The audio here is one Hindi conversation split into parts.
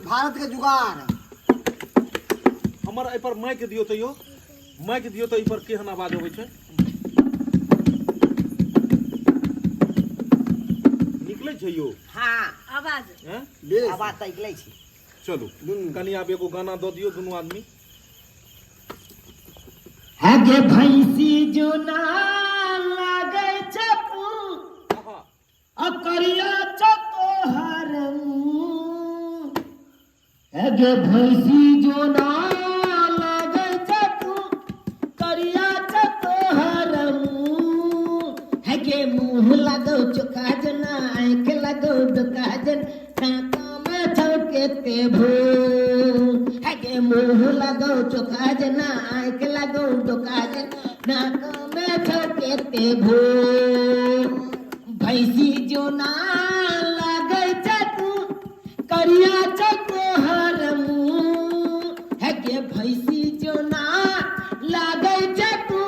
भारत के जुगाड़ हमर एहि पर माइक दियो तो यो माइक दियो तो एहि पर केहन आवाज होबै छै निकलै छै यो हाँ आवाज हैं आवाज त निकलै छै चलू कनी आब एगो गाना दऽ दियो दुनू आदमी आगे भैंसी जो ना लागे चपू अकरिया चतोहर आगे भैंसी जो ना लागे चपू करिया चतोहर आगे मुंह लगो चुका जना आंख लगो दुका जन काका में छौके ते भू आगे मुंह लगो चुका जना आंख लगो दुका जन नाक में छौके ते भू भैंसी जो ना लागे चतू करिया चतोहर मुंह है के भैंसी जो ना लागे चतू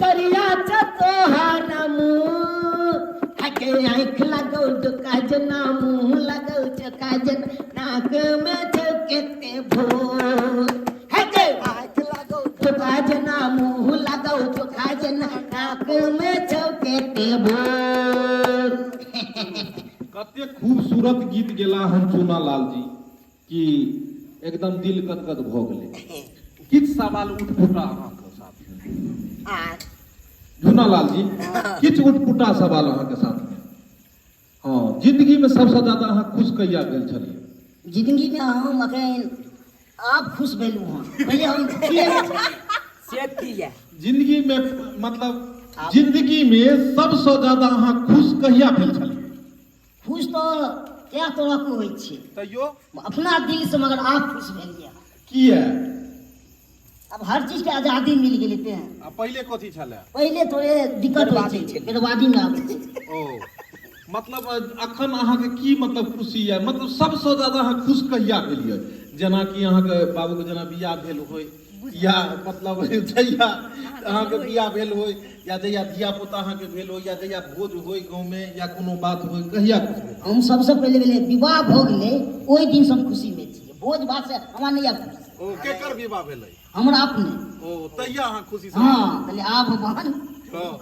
करिया चतोहर मुंह है के आंख लगो दुका जना मुंह लगो चका जन नाक में छौके ते भू है के आंख लगो दुका जना मुंह लगो चका जन नाक में छौके ते भू कते खूबसूरत गीत गेला हम चुना लाल जी कि एकदम दिल गदगद भ गेलै किछ सवाल उठपुटा अहाँके साथ चुना लाल जी किछ उठपुटा सवाल अहाँके साथ में हाँ जिंदगी में सबसे ज्यादा अहाँ खुश कहिया भेल छलियै जिंदगी में हम अखन आप खुश भेलू हँ पहले हम से किया जिंदगी में मतलब जिंदगी में सबसे ज्यादा अहाँ खुश कहिया भेल छलियै खुश तो क्या तरह के होइ छै तैयो अपना दिल से मगर आप खुश भेलिए किया अब हर चीज के आजादी मिल गेलै ते आ पहिले कथी छलै पहले थोड़े दिक्कत होइ छै बर्बादी में आबै छै ओ मतलब अखन अहाँके की मतलब खुशी है मतलब सबसे ज्यादा अहाँ खुश कहिया भेलियै जेना कि अहाँके बाबूके जेना बियाह भेल होय या मतलब जहिया अहाँके बियाह भेल होय या जहिया धिया पुता अहाँके भेल होय या जहिया भोज होय गाँव में या कोनो बात होय कहिया खुश भेल हम सबसे पहले भेले विवाह भ गेलै ओहि दिन से हम खुशी में छियै भोज भात से हमरा नहीं आबै ओ केकर विवाह भेलै हमरा अपने ओ तहिया अहाँ खुशी से हाँ कहले आब भगवान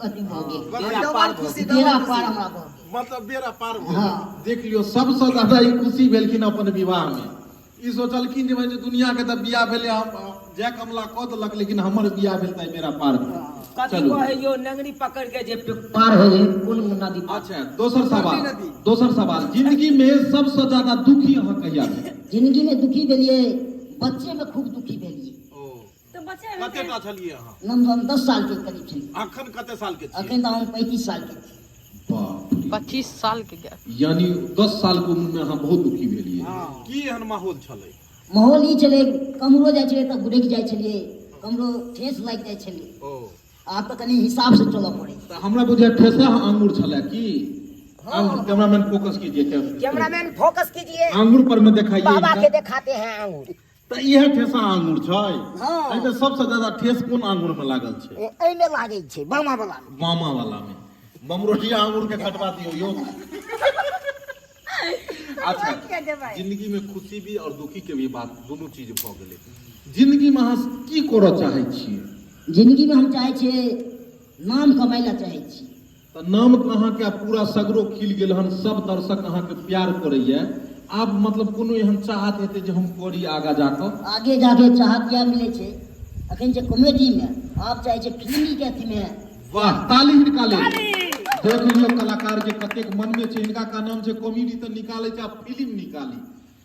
अथी भ गेल बेड़ा पार हमरा भ गेल मतलब बेड़ा पार भ हाँ। देख लियो सबसे ज्यादा ई खुशी भेलखिन अपन विवाह में ई सोचलखिन जे भाई दुनिया के त बियाह भेले हम जय कमला क देलक लेकिन हमर बियाह भेल त बेड़ा पार भेल कथी कहे यो नंगरी पकड़ के जे पार हो गए कोन नदी पार अच्छा दोसर सवाल जिंदगी में सबसे ज्यादा दुखी अहाँ कहिया भेल जिंदगी में दुखी भेलिए बच्चे में खूब दुखी भेलिए तो बच्चे कतेटा छलियै अहाँ हम 10 साल के करीब छलिए अखन कते साल के छियै अखन तो हम 35 साल के छी बाप रे 25 साल के गैप यानी 10 साल के उम्र में अहाँ बहुत दुखी भेलियै की एहन माहौल छलै माहौल ई छले कमरो जाय छले त गुड़क जाय छलिए कमरो ठेस लाग जाय छलिए ओ आब तो कनी हिसाब से चलऽ पड़े त हमरा बुझाय ठेसा अंगूर छलै की कैमरामैन फोकस कीजिए कैमरामैन फोकस कीजिए अंगूर पर में दिखाइए बाबा इनका। के दिखाते हैं अंगूर त इहे ठेसा अंगूर छै हाँ। एहि में सबसे ज्यादा ठेस कोन अंगूर में लागल छै एहि में लागे छै बामा वाला मामा वाला में बमरोटिया अंगूर के खटवा दियो यो अच्छा जिंदगी में खुशी भी और दुखी के भी बात दोनों चीज भ गेलै जिंदगी में अहाँ की करऽ चाहै छियै जिंदगी में हम चाहे छे नाम कमाई ला चाहे छी त नाम अहाँके पूरा सगरो खिल गेल हन सब दर्शक अहाँके प्यार करैया आब मतलब कोनो एहन चाहत हेतै जे हम करी आगा जाकऽ आगे जाके चाहत या मिले छे अखन जे कॉमेडी में आप चाहे छे फिल्मी के अथी में वाह ताली निकाले देख लियो कलाकार के कतेक मन में छै इनका का नाम छै कॉमेडी त निकाले छै आ फिल्म निकाली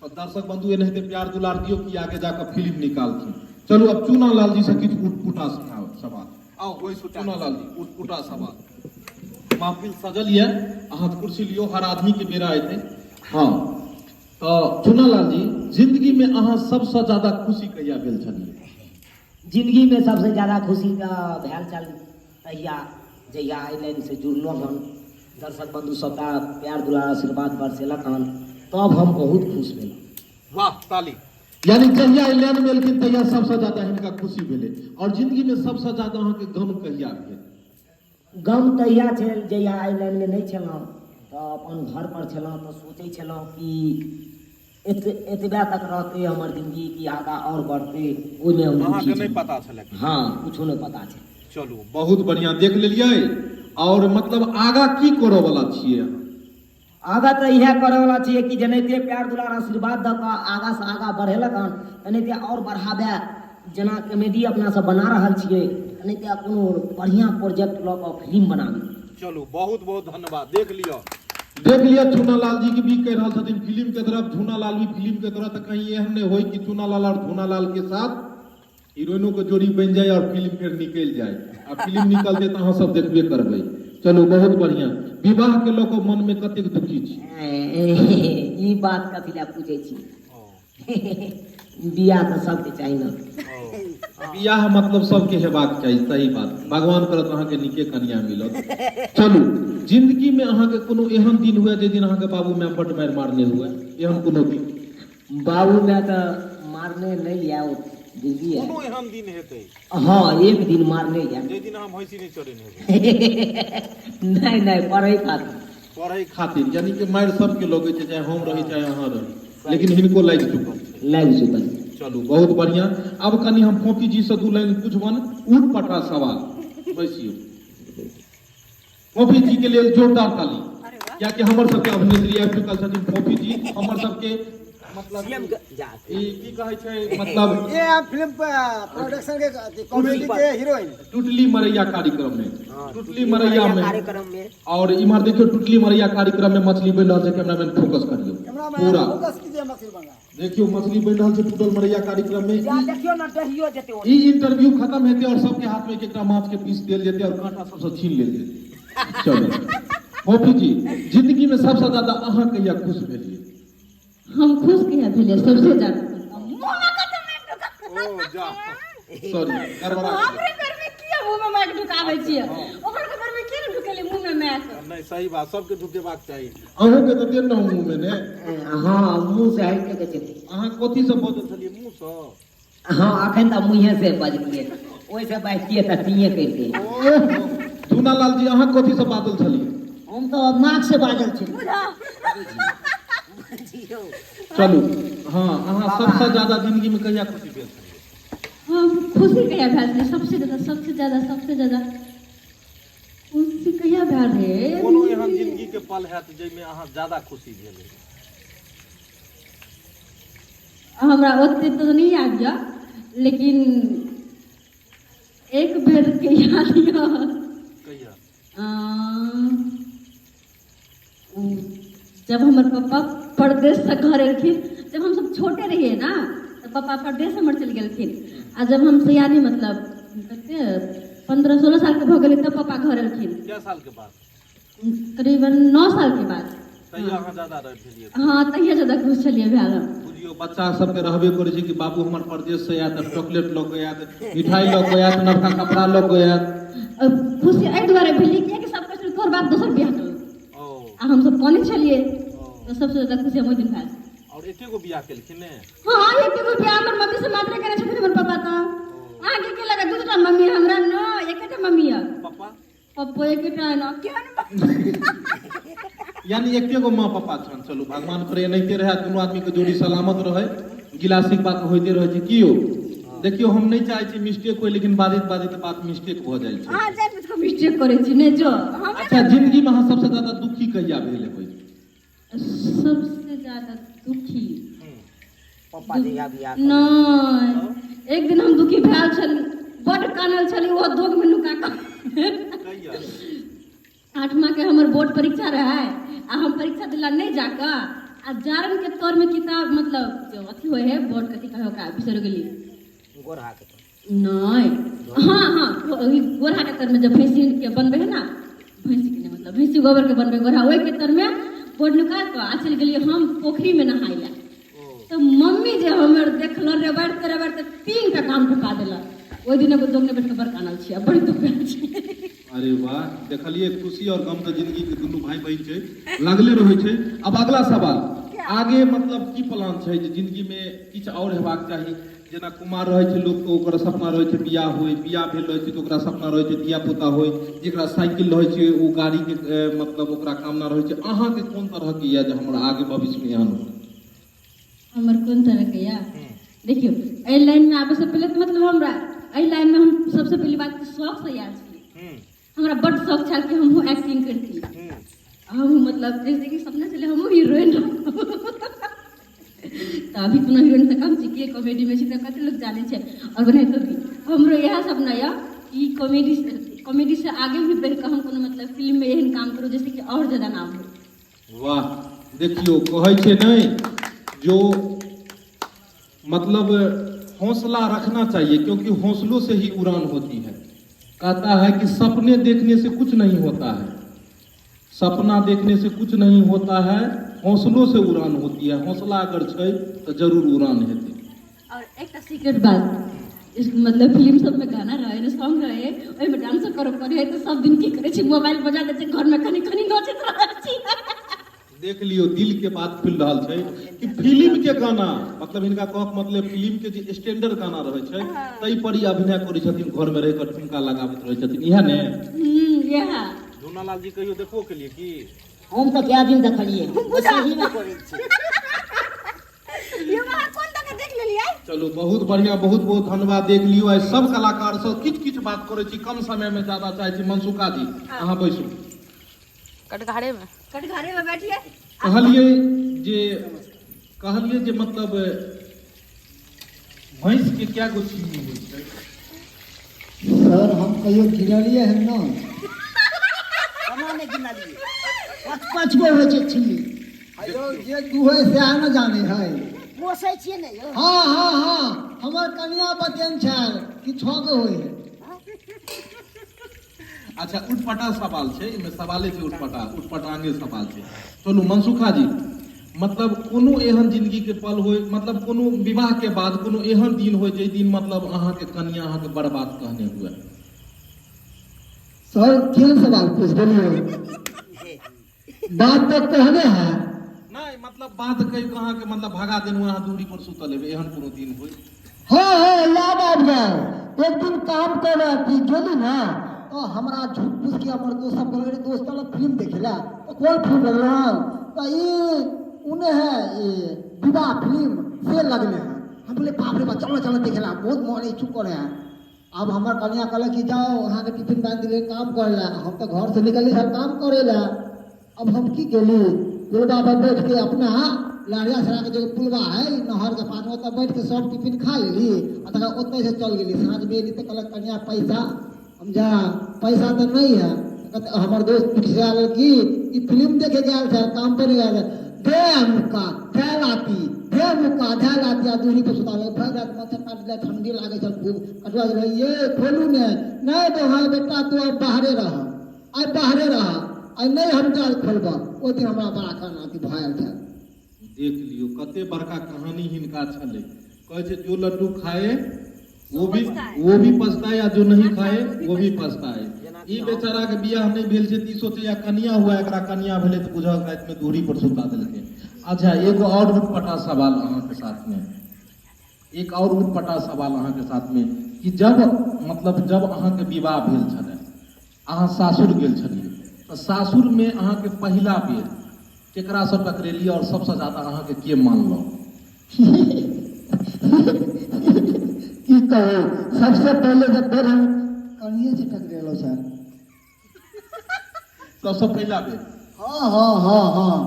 और दर्शक बंधु एनाहिते प्यार दुलार दियो कि आगे जाकर फिल्म निकालथिन चलू अब चुना लाल जी से किछु उठपुटा सवाल आओ वही चुना लाल जी उठपुटा सवाल महफिल सजल ये अहाँ कुर्सी लियो हर आदमी के बेरा एते हाँ तो चुना लाल जी जिंदगी में अहाँ सबसे ज्यादा खुशी कहिया भेल छलियै जिंदगी में सबसे ज्यादा खुशी का भैल चल तहिया जहिया आइलैंड से जुड़लो हन दर्शक बंधु सबका प्यार दुलार आशीर्वाद बरसेलक हन तब हम बहुत खुश भेल वाह ताली यानी जहिया इंग्लैंड में एलखिन तहिया सबसे ज्यादा हिनका खुशी भेलै और जिंदगी में सबसे ज्यादा अहाँके गम कहिया भेल गम तहिया छल जहिया आइलैंड में नहीं छलहुँ तो अपन घर पर छलहुँ तो सोचै छलहुँ कि एतबा तक रहते हमर जिंदगी की आगा और बढ़ते ओइमे हम अहाँ के दुखी नहीं छी। पता छले हाँ कुछो नहीं पता छै। चलू बहुत बढ़िया देख लेलिए और मतलब आगा की करऽ वाला छियै अहाँ? आगा तो इहे करे वाला छियै कि जेनाहिते प्यार दुलार आशीर्वाद दऽ कऽ आगा से आगा बढ़ेलक हन तेनाहिते और बढ़ाबे, जेना कॉमेडी अपना सब बना रहल छियै तेनाहिते कोनो बढ़िया प्रोजेक्ट लऽ कऽ फिल्म बनाबी। चलू बहुत बहुत धन्यवाद। देख लिया चूनालाल जी के भी कह रहा छथिन फिल्म के तरफ, झूनालाल भी फिल्म के तरफ, तो कहीं एहन नहीं होई कि चूनालाल और झूनालाल के साथ हीरोइनों के जोड़ी बन जाए और फिल्म फिर निकल जाए और फिल्म निकल जाए तो अहाँ सब देखबे करबै। चलो बहुत बढ़िया। विवाह के लोग मन में कतेक दुखी छी? ई बात कथी लए पूछे छी? बियाह तो सबके चाहिए ना। बियाह मतलब सबके हेबाक चाहिए, सही बात। भगवान करत अहाँ के नीके कन्या मिलत। चलू जिंदगी में अहाँ के कोनो एहन दिन हुए जे दिन अहाँ के बाबू माय बड मार मारने हुए, एहन कोनो दिन? बाबू माय तो मारने नहीं लिया वो जिंदगी है। कोनो एहन दिन हेतै? हाँ एक दिन मारने लिया। जे दिन हम भैंसी नहीं चढ़ेने हेबै। नहीं पढ़े खातिर। पढ़े खातिर यानी कि मार सबके लोगे छै, चाहे हम रही चाहे अहाँ रही, लेकिन हिनको लागि चुकल। चलू बहुत बढ़िया। अब कनी हम फोफी जी से दू लाइन पूछबन ऊट पटा सवाल। बैसियो। फोफी जी के लिए जोरदार ताली, क्या कि हमर सबके अभिनेत्री आबि चुकल छथिन फोफी जी, हमर सबके मतलब ई की कहै छै मतलब ये फिल्म प्रोडक्शन के कॉमेडी के हीरोइन टुटली मरैया कार्यक्रम में, टुटली मरैया में कार्यक्रम में और इमहर देखियो टुटली मरैया कार्यक्रम में मछली बन रहल छै। कैमरामैन फोकस करियो पूरा, फोकस कीजिए मछली बंगा। देखियो मछली बन रहल छै टुटल मरैया कार्यक्रम में। देखियो ना दहियो जेते ई इंटरव्यू खत्म हेते और सबके हाथ में एक माछ के पीस देल जेते और कांटा सबसे छीन लेल जेते। चलो फोफी जी, जिंदगी में सबसे ज्यादा अहाँ कहिया खुश भेलिए? हम खुश किया भेलिए सबसे ज्यादा। ओ जा सॉरी गड़बड़ा हमरे घर में किया मुंह में मैक ढुकावे छियै, ओकर घर में किया ढुकेले मुंह में मैक? नहीं सही बात, सबके ढुकेबाक चाहिए। अहूँ के तो देन न मुंह में ने। हाँ मुंह से हट के चली। अहाँ कथी से बजल छलिए? मुंह से? हाँ अखन तो मुँहे से बजलिए, ओइ से बाजिए तो तिये करते। ओ झूनालाल जी अहाँ कथी से बाजल छलिए? हम तो नाक से बाजल छी। चलू हाँ, अहाँ सबसे ज्यादा जिंदगी में कहिया खुशी भेल छलिए? हम खुशी कहिया भेल रहे सबसे ज्यादा खुशी कहिया भेल रहे? कोनो एहन जिंदगी के पल हैत जेमे अहाँ ज्यादा खुशी भेल? हमरा ओते तो नहीं याद जा, लेकिन एक बेर के याद या कहिया? जब हमर पापा परदेश से घर एलखिन, जब हम सब छोटे रहिए ना तो पापा परदेश हमर चल गेलखिन, आ जब हम सयानी मतलब कते 15-16 साल के भ गेली तब पापा घर एलखिन। क्या साल के बाद? करीबन 9 साल के बाद। तहिया अहाँ ज्यादा रह भेलिए? हाँ तहिया ज्यादा खुश छलिए भेल। बुझियो बच्चा सबके रहबे करे छै कि बाबू हमर परदेश से आयत, चॉकलेट लऽ के आयत, मिठाई लऽ के आयत, नवका कपड़ा लऽ के आयत। खुशी एहि दुआरे भेली कि सब कहै तोहर बाप दोसर बियाह केलक, ओ आ हम सब पानी छलिए तो सबसे ज्यादा खुशी हम ओहि दिन भेल। और एके गो बियाह केलखिन ने? हाँ एके गो बियाह हमर मम्मी से मात्र करे छथिन हमर पापा तो। आगे के लगा दूटा मम्मी हमरा न एकेटा मम्मी है। पापा? पप्पो एकेटा न केहन यानी एके गो माँ पापा छन। चलू भगवान करे एनाहिते रहे, दुनू आदमी के जोड़ी सलामत रहे, गिलासिक बात होइते रहे छै। कियो देखियो हम नहीं चाहे छी मिस्टेक होय, लेकिन बाधित बात मिस्टेक हो जाय छै। हां जान बुझ के मिस्टेक करे छी ने जो हम। अच्छा जिंदगी में अहाँ सबसे ज्यादा दुखी कहिया भेल होय? सबसे ज्यादा दुखी पापा जी या बियाह नहीं, एक दिन हम दुखी भेल छली, बड कानल छली, वो दोग में नुका के। कहिया? 8वां के हमर बोर्ड परीक्षा रहे, आ हम परीक्षा दिला नहीं जाकर आ जारन के तौर में किताब मतलब जो अथी होय है बोर्ड कथी कहे ओकरा बिसर गेली। गोरहा के नहीं हाँ गोरहा के तर में जब भैंसी के बनबे है ना, भैंसी के नहीं मतलब भैंसी गोबर के बनबे गोरहा, वही के तर में बोर्ड निकाल के आ चल गेलिए हम पोखरी में नहाय ला। तो मम्मी जे हमर देखल रे बढ़ते 3 टा काम ठुका देलक। ओहि दिन एगो दोग ने बैठ के बड़ कानल छियै, बड़ी दुख भेल छै। अरे वाह, देखलिए खुशी और गम तो जिंदगी के दुनू भाई बहन छै, लगले रहे छै। अब अगला सवाल, आगे मतलब की प्लान छै जे जिंदगी में किछ और हेबाक चाही? जेना कुमार रहे छै लोग तो ओकर सपना रहे छै बियाह होय, बियाह भेल रहे छै तो ओकरा सपना रहे छै धिया पुता होय, जेकरा साइकिल रहे छै ओ गाड़ी के मतलब ओकरा कामना रहे छै। अहाँ के कोन तरह के या जे हमरा आगे भविष्य में एहन हो? हमर कोन तरह के या देखियो एहि लाइन में आबे से पहले तो मतलब हमरा एहि लाइन में हम सबसे पहली बात के शौक से आयल छी। हमरा बड़ शौक छल कि हमहू एक्टिंग करती, हम मतलब जैसे कि सपना चले हमहू हीरोइन तो अभी कोनो हीरोइन से कम छी के कॉमेडी में छी त कते लोग जाने छे और बनाइतो भी हमरो यह सपना या कि कॉमेडी से आगे भी बढ़ के हम कोनो मतलब फिल्म में एहन काम करू जैसे कि और ज्यादा नाम हो। वाह देखियो कहै छै नहीं जो मतलब हौसला रखना चाहिए क्योंकि हौसलों से ही उड़ान होती है। कहता है कि सपने देखने से कुछ नहीं होता है, सपना देखने से कुछ नहीं होता है, हौसलों से उड़ान होती है। हौसला अगर छै तो जरूर उड़ान हेतै। और एक सीक्रेट बात इस मतलब फिल्म सब में गाना रहे ने सॉन्ग रहे ओइ में डांस करो करे तो सब दिन की करे छी मोबाइल बजा दे छी घर में कनी कनी नाचत रहे छी। देख लियो दिल के बात खुल रहा है कि फिल्म के गाना मतलब इनका कहक मतलब फिल्म के जे स्टैंडर्ड गाना रहे छै तई पर ही अभिनय करै छथिन, घर में रह कर ठुमका लगाबैत रहे छथिन। इहा ने यह झूनालाल जी कहियो देखो के लिए कि हम तो क्या दिन देखलिए बस यही में करे छी। ये वहां कौन तक देख लेलिए। चलो बहुत बढ़िया, बहुत बहुत धन्यवाद। देख लियो आई सब कलाकार सब किछ किछ बात करे छी, कम समय में ज्यादा चाहे छी। मनसुखा जी अहाँ बैसू कटघारे में बैठिए। कहलिए जे मतलब भैंस के क्या गो चीनी होइ छै? सर हम कहियो गिनलिए है ना, हमने गिना लिए 5 गो हो छै छिली। अयो जे दुहे से आ न जाने है। पोसै छियै ने यौ। हाँ हमर कन्या बचन छल कि 6 गो होय है। अच्छा उठपटा सवाल छै, इमे सवाले छै उठपटांगे सवाल छै। चलू मनसुखा जी मतलब कोनो एहन जिंदगी के पल होय मतलब कोनो विवाह के बाद कोनो एहन दिन होय जे दिन मतलब अहाँ के कन्या अहाँ के बर्बाद कहने हुए? सर केहन सवाल पूछ देलिए? बात तो कहने है नहीं मतलब बात कहि के अहाँ के मतलब भगा देनु अहाँ दूरी पर सुतल हेबै एहन कोनो दिन होय? हाँ याद आबि गया। एक दिन काम कर रहा थी गेली ना तो हमरा झूठ पूछ के हमर दोस्त सब बोले दोस्त वाला फिल्म देखेला तो कौन फिल्म लगला तो ये उन्हें है ये विवाह फिल्म से लगने हैं। हम बोले बाप रे बाप चलो देखेला बहुत मन इच्छुक करे हैं। अब हमार कन्या कहला कि जाओ वहाँ के टिफिन बांध दिले काम करेला, हम तो घर से निकली सब काम करेला। अब हम की गेली पुलवा पर बैठ के अपना लाड़िया सरा के जो पुलवा है नहर के पास में बैठ के सब टिफिन खा लेली और ओतने से चल गेली। साँझ में एली तो कहलक कन्या पैसा, हम जा पैसा तो नहीं है। हमारे दोस्त पीछे आल कि फिल्म देखे गया था काम पर गया दे मुक्का धै लाती दूरी पर सुता भर रात माथा काट दिया, ठंडी लागे चल खूब कटवा दे ये खोलू ने नहीं तो भाई बेटा तू अब बाहरे रह आई नहीं हम जा खोलबा। ओ दिन हमरा बड़ा खाना की भयल था। देख लियो कते बड़का कहानी हिनका छले। कहे छै जो लड्डू खाए वो भी पछताए या जो नहीं खाए वो भी पछताए। ई बेचारा के बियाह नहीं भेल छै ती सोचे या कन्या हुआ एकरा कन्या भेले तो बुझा रात में दूरी पर सुता देलके। अच्छा एगो और उठपटा सवाल अहाँ के साथ में, एक और उठपटा सवाल अहाँ के साथ में कि जब अहाँ के विवाह भेल छले अहाँ सासुर गेल छलिए तो सासुर में अहाँ के पहिला बेर केकरा सब टकरेली और सबसे ज्यादा अहाँ के मानलो? की कहो सबसे पहले जब बेर हम कनिए से टकरेलो सर सबसे पहला बेर? हाँ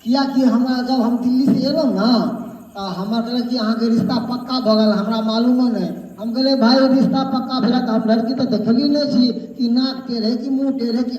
किया कि हमरा जब हम दिल्ली से एलो ना तो हमरा कहले कि अहाँ के रिश्ता पक्का भ गेल, हमरा मालूम नहीं। हम कहले भाई रिश्ता पक्का भेला तो हम लड़की तो देखली नहीं छी कि नाक टेढ़े कि मुंह टेढ़े कि